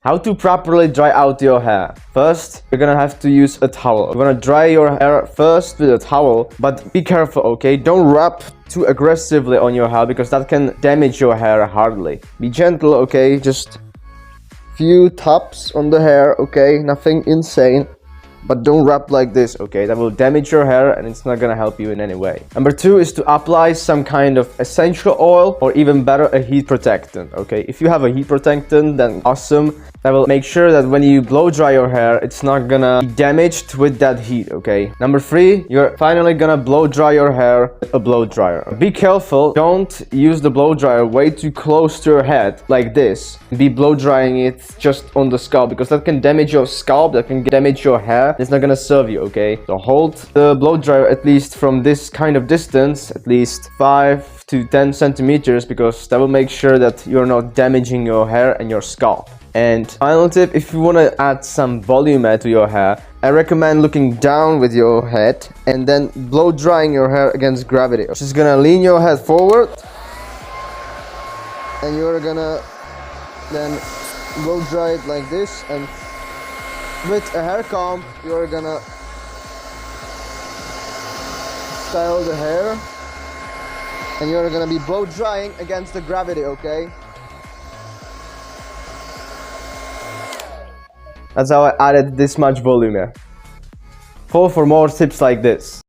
How to properly dry out your hair. First, you're gonna have to use a towel. You're gonna dry your hair first with a towel, but be careful, okay? Don't rub too aggressively on your hair because that can damage your hair hardly. Be gentle, okay? Just few taps on the hair, okay? Nothing insane. But don't rub like this, okay? That will damage your hair and it's not gonna help you in any way. Number 2 is to apply some kind of essential oil or even better, a heat protectant, okay? If you have a heat protectant, then awesome. That will make sure that when you blow dry your hair, it's not gonna be damaged with that heat, okay? Number 3, you're finally gonna blow dry your hair with a blow dryer. Be careful, don't use the blow dryer way too close to your head, like this. Be blow drying it just on the scalp, because that can damage your scalp, that can damage your hair. It's not gonna serve you, okay? So hold the blow dryer at least from this kind of distance, at least 5 to 10 centimeters, because that will make sure that you're not damaging your hair and your scalp. And final tip, if you want to add some volume to your hair, I recommend looking down with your head and then blow drying your hair against gravity. Just gonna lean your head forward and you're gonna then blow dry it like this, and with a hair comb you're gonna style the hair and you're gonna be blow drying against the gravity, okay? That's how I added this much volume here. Follow for more tips like this.